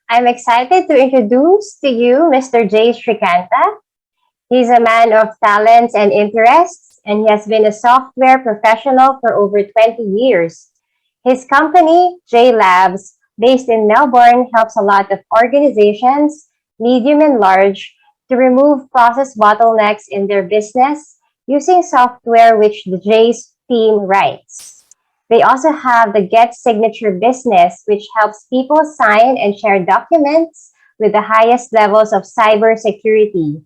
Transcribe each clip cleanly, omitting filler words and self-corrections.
I'm excited to introduce to you Mr. Jey Srikantha. He's a man of talents and interests, and he has been a software professional for over 20 years. His company, Jeylabs, based in Melbourne, helps a lot of organizations, medium and large, to remove process bottlenecks in their business using software which the J's team writes. They also have the GetSignature business, which helps people sign and share documents with the highest levels of cybersecurity.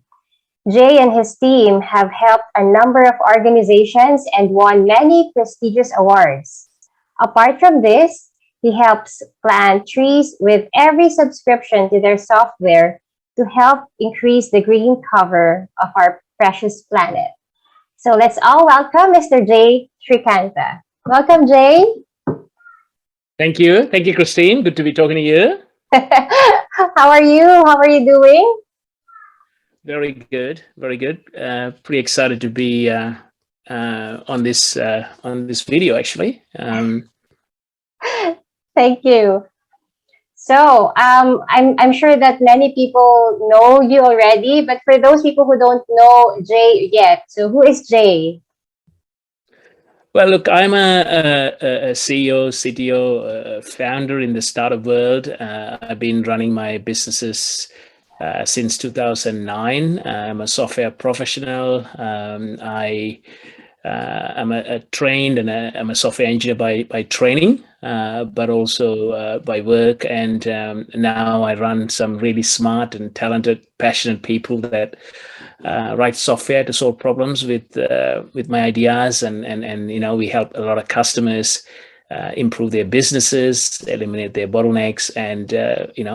Jay and his team have helped a number of organizations and won many prestigious awards. Apart from this, he helps plant trees with every subscription to their software to help increase the green cover of our precious planet. So let's all welcome Mr. Jey Srikantha. Welcome, Jay. Thank you. Thank you, Christine. Good to be talking to you. How are you? How are you doing? Very good. Very good. Pretty excited to be on this video, actually. Thank you. So I'm sure that many people know you already, but for those people who don't know Jay yet, so who is Jay? Well, look, I'm a CEO, CTO, founder in the startup world. I've been running my businesses since 2009. I'm a software professional. I'm a trained and I'm a software engineer by training, but also by work. And now I run some really smart and talented, passionate people that write software to solve problems with my ideas. And we help a lot of customers improve their businesses, eliminate their bottlenecks, and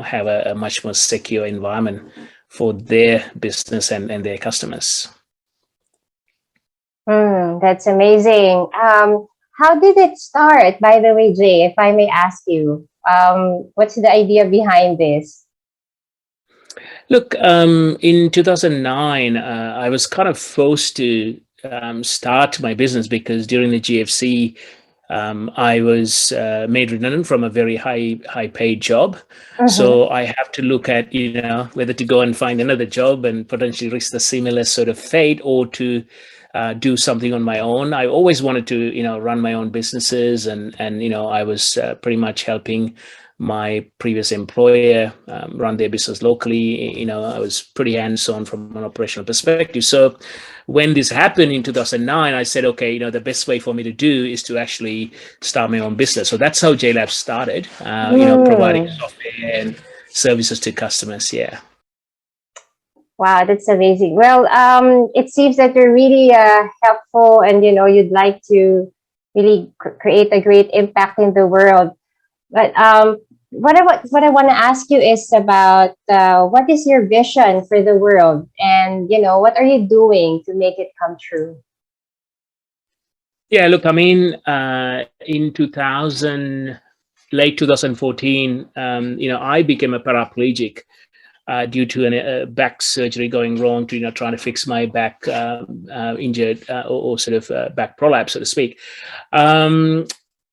have a much more secure environment for their business and their customers. That's amazing. How did it start, by the way, Jay, if I may ask you? What's the idea behind this? Look, in 2009, I was kind of forced to start my business because during the GFC, I was made redundant from a very high paid job. So I have to look at, whether to go and find another job and potentially risk the similar sort of fate or to do something on my own. I always wanted to, run my own businesses and I was pretty much helping my previous employer run their business locally. I was pretty hands-on from an operational perspective. So when this happened in 2009, I said, okay, the best way for me to do is to actually start my own business. So that's how Jeylabs started, providing software and services to customers. Yeah. Wow, that's amazing. Well, it seems that you're really helpful, and you'd like to really create a great impact in the world. But what I want to ask you is about what is your vision for the world, and what are you doing to make it come true? Yeah, look, I mean, in late 2014, I became a paraplegic due to a back surgery going wrong, to trying to fix my back injured or sort of back prolapse, so to speak.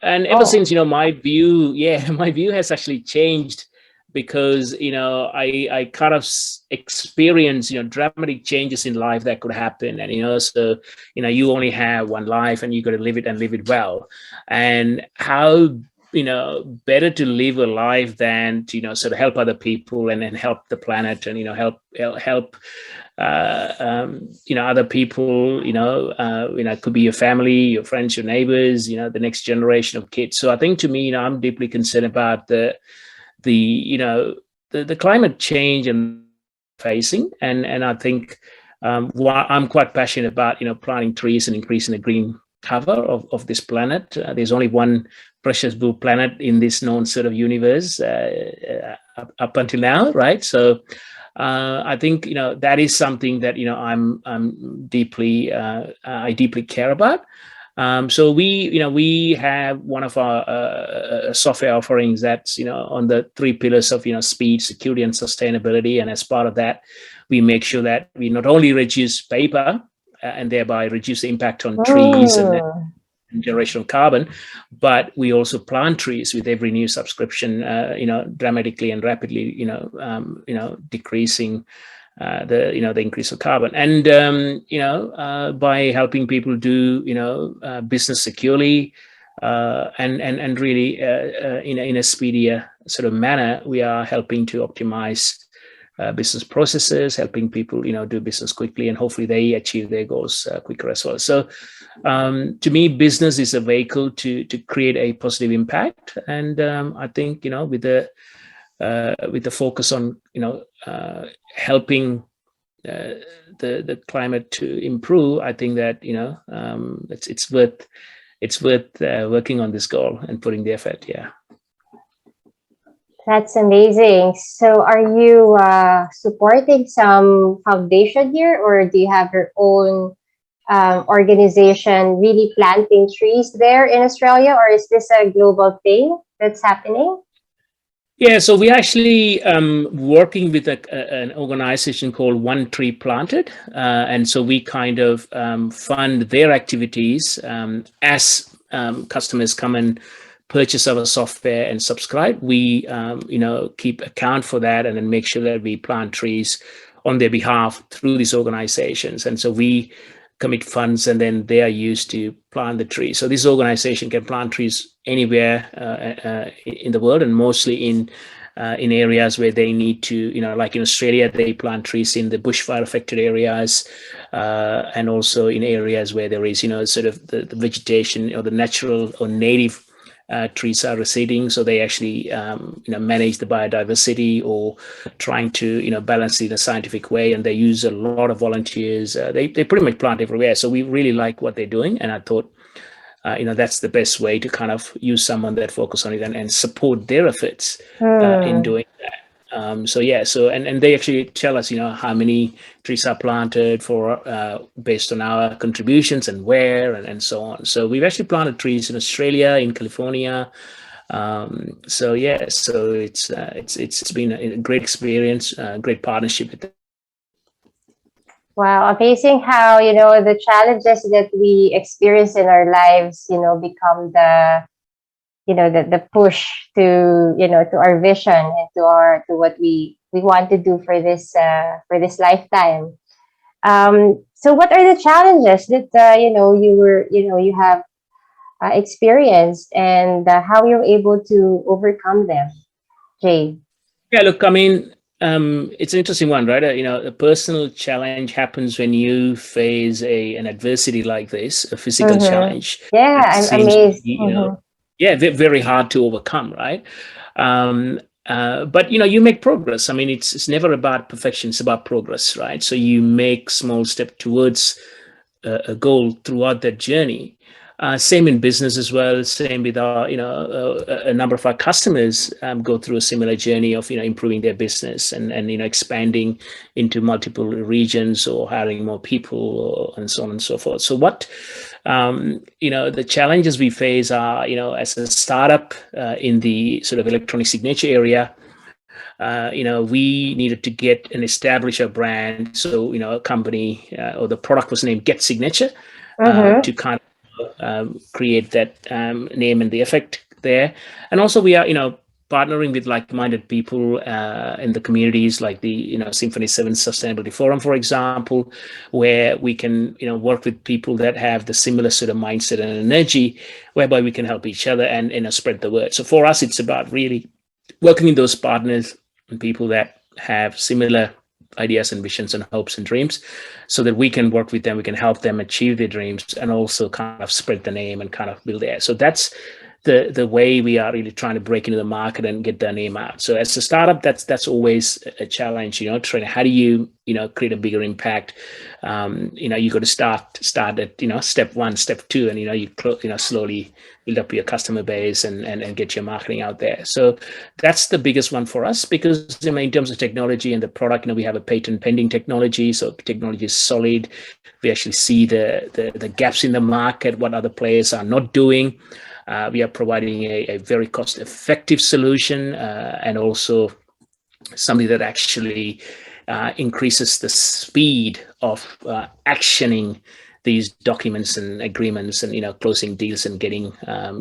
And ever since, my view has actually changed because, I kind of experienced, dramatic changes in life that could happen. And, so, you only have one life and you got to live it and live it well. And how, better to live a life than to, sort of help other people and help the planet and, help other people, it could be your family, your friends, your neighbors, the next generation of kids. So I think to me, I'm deeply concerned about the climate change and facing. And I think I'm quite passionate about, planting trees and increasing the green cover of this planet. There's only one precious blue planet in this known sort of universe up until now, right? So I think that is something that I'm deeply I deeply care about. So we have one of our software offerings that's on the three pillars of speed, security, and sustainability. And as part of that, we make sure that we not only reduce paper and thereby reduce the impact on trees and generation of carbon, but we also plant trees with every new subscription, dramatically and rapidly, decreasing the increase of carbon, and by helping people do business securely, and really in a speedier sort of manner, we are helping to optimize business processes, helping people do business quickly, and hopefully they achieve their goals quicker as well. So to me, business is a vehicle to create a positive impact, and I think with the focus on helping the climate to improve, I think that it's worth working on this goal and putting the effort. Yeah. That's amazing. So are you supporting some foundation here, or do you have your own organization really planting trees there in Australia, or is this a global thing that's happening? Yeah, so we're actually working with an organization called One Tree Planted, and so we kind of fund their activities as customers come and purchase our software and subscribe. We keep account for that, and then make sure that we plant trees on their behalf through these organizations. And so we commit funds, and then they are used to plant the trees. So this organization can plant trees anywhere in the world, and mostly in areas where they need to, like in Australia, they plant trees in the bushfire affected areas, and also in areas where there is, sort of the vegetation or the natural or native trees are receding, so they actually manage the biodiversity, or trying to balance it in a scientific way, and they use a lot of volunteers. They pretty much plant everywhere, so we really like what they're doing, and I thought that's the best way to kind of use someone that focus on it and support their efforts in doing that. And they actually tell us how many trees are planted for based on our contributions and where, and so on. So we've actually planted trees in Australia, in California. So it's been a great experience, great partnership with them. Wow, amazing how the challenges that we experience in our lives become the push to to our vision, and to what we want to do for this lifetime. So what are the challenges that you have experienced, and how you're able to overcome them, Jey? Yeah, look, I mean, it's an interesting one, right? A personal challenge happens when you face an adversity like this, a physical challenge. Yeah, It I'm seems amazed. very hard to overcome, right? But you make progress. I mean, it's never about perfection; it's about progress, right? So you make small step towards a goal throughout that journey. Same in business as well. Same with our, a number of our customers go through a similar journey of, improving their business and expanding into multiple regions, or hiring more people, and so on and so forth. So what, the challenges we face are, as a startup in the sort of electronic signature area, we needed to get and establish a brand. So, a company or the product was named GetSignature to kind of create that name and the effect there. And also we are partnering with like-minded people in the communities, like the Symphony 7 Sustainability Forum, for example, where we can work with people that have the similar sort of mindset and energy, whereby we can help each other and spread the word. So for us, it's about really working with those partners and people that have similar ideas and visions and hopes and dreams, so that we can work with them, we can help them achieve their dreams, and also kind of spread the name and kind of build there. So that's the way we are really trying to break into the market and get their name out. So as a startup, that's always a challenge, trying, how do you create a bigger impact? You got to start at step one, step two, and you slowly build up your customer base and get your marketing out there. So that's the biggest one for us, because in terms of technology and the product, we have a patent pending technology, so technology is solid. We actually see the gaps in the market, what other players are not doing. We are providing a very cost-effective solution, and also something that actually increases the speed of actioning these documents and agreements, and closing deals and getting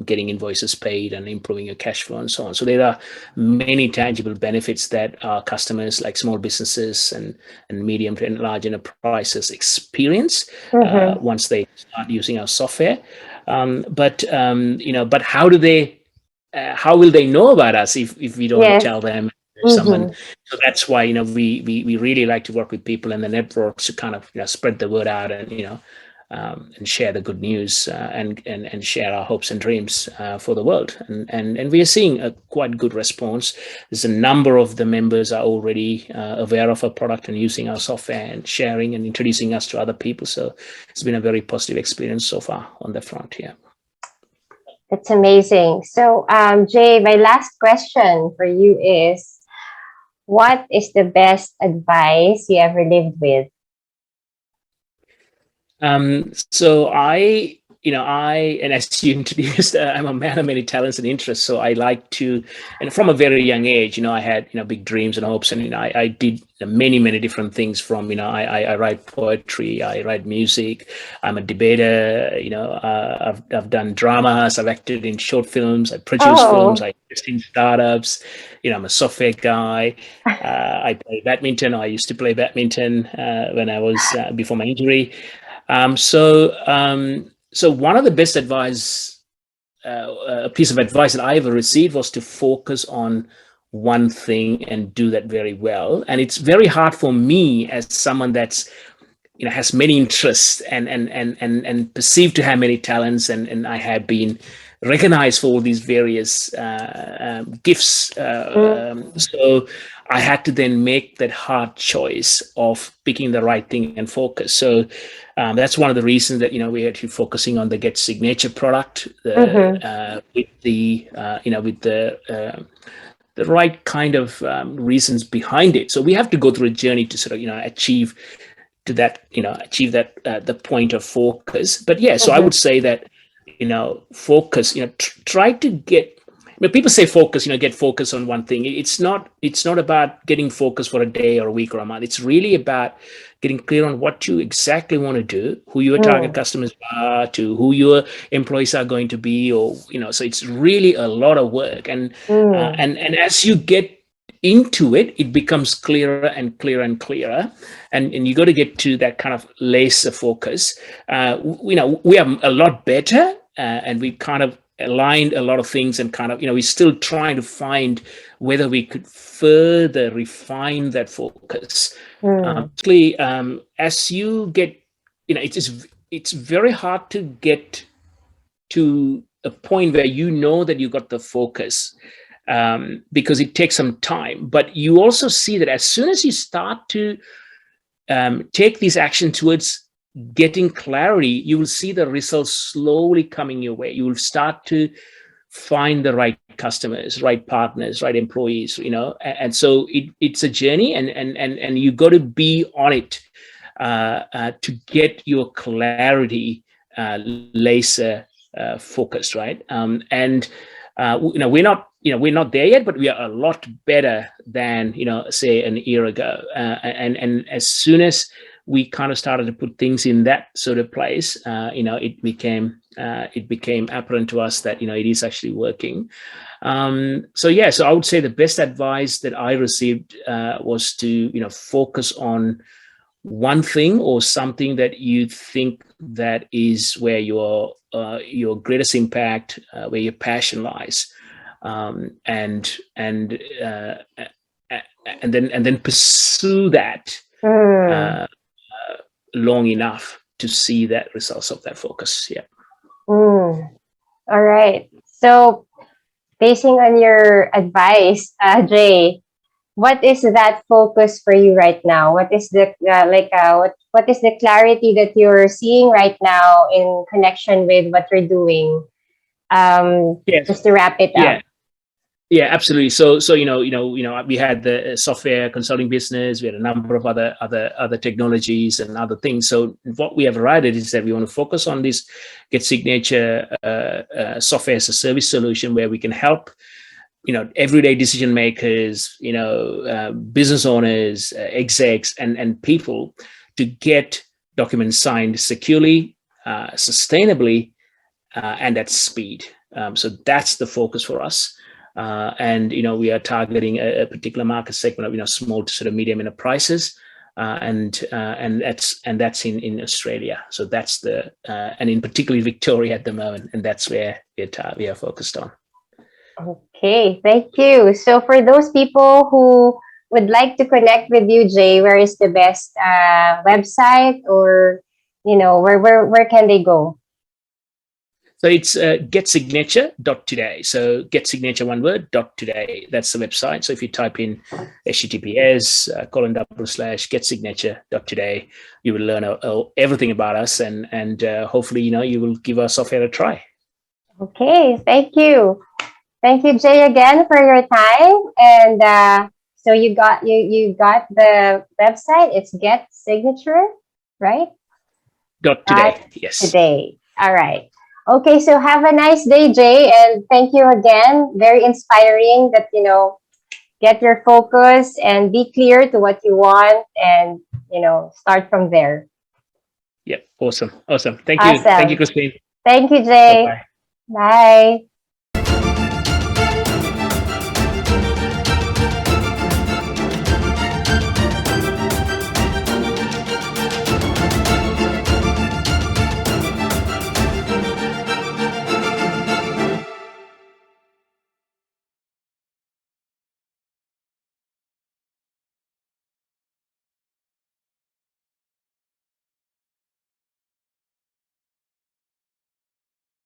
invoices paid and improving your cash flow and so on. So there are many tangible benefits that our customers, like small businesses and medium and large enterprises, experience once they start using our software. But how do they? How will they know about us if we don't tell them? Someone. So that's why we really like to work with people and the networks to kind of spread the word out and share the good news and share our hopes and dreams for the world. And we are seeing a quite good response. There's a number of the members are already aware of our product and using our software and sharing and introducing us to other people. So it's been a very positive experience so far on that front. Yeah. That's amazing. So, Jey, my last question for you is, what is the best advice you ever lived with? So and as you introduced, I'm a man of many talents and interests. So I like to, and from a very young age, I had, big dreams and hopes, and, I did many different things from, I write poetry, I write music, I'm a debater, I've done dramas, I've acted in short films, I produce films, I invest in startups, I'm a software guy, I play badminton, I used to play badminton when I was, before my injury. So one of the best advice, a piece of advice that I ever received was to focus on one thing and do that very well. And it's very hard for me as someone that's, has many interests and perceived to have many talents, and I have been recognized for all these various gifts. So I had to then make that hard choice of picking the right thing and focus. So that's one of the reasons that we're actually focusing on the GetSignature product with the right kind of reasons behind it. So we have to go through a journey to sort of achieve that the point of focus. But yeah, so I would say that focus. Try to get. When people say focus, get focus on one thing. It's not about getting focused for a day or a week or a month. It's really about getting clear on what you exactly want to do, who your target customers are, to who your employees are going to be, or so it's really a lot of work. And as you get into it, it becomes clearer and clearer and clearer, and you got to get to that kind of laser focus. We are a lot better, and we kind of aligned a lot of things, and kind of we're still trying to find whether we could further refine that focus. As you get, it's very hard to get to a point where that you got the focus, because it takes some time. But you also see that as soon as you start to take these actions towards getting clarity, you will see the results slowly coming your way. You will start to find the right customers, right partners, right employees, and so it's a journey, and you got to be on it to get your clarity laser focused, right? We're not there yet, but we are a lot better than say a year ago. And as soon as we kind of started to put things in that sort of place, it became apparent to us that it is actually working. So I would say the best advice that I received was to focus on one thing or something that you think that is where your greatest impact, where your passion lies, and then pursue that long enough to see that results of that focus. Yeah. All right. So, basing on your advice, Jey, what is that focus for you right now? What is the what is the clarity that you're seeing right now in connection with what you're doing? Yes. Just to wrap it up. Yeah, absolutely. So we had the software consulting business. We had a number of other technologies and other things. So what we have decided is that we want to focus on this GetSignature software as a service solution, where we can help everyday decision makers, business owners, execs, and people to get documents signed securely, sustainably, and at speed. So that's the focus for us. And we are targeting a particular market segment of small to sort of medium enterprises, and that's in Australia. So that's the and in particularly Victoria at the moment, and that's where we are focused on. Okay, thank you. So for those people who would like to connect with you, Jay, where is the best website, or where can they go? So it's GetSignature.today. So GetSignature, one word, .today. That's the website. So if you type in HTTPS :/GetSignature.today, you will learn everything about us, and hopefully you will give our software a try. Okay, thank you. Thank you, Jay, again for your time. And so you got the website. It's GetSignature, right? .today. Yes. Today. All right. Okay, so have a nice day, Jay, and thank you again. Very inspiring that get your focus and be clear to what you want, and start from there. Yep. Awesome. Thank you. Awesome. Thank you, Christine. Thank you, Jay. Bye-bye. Bye.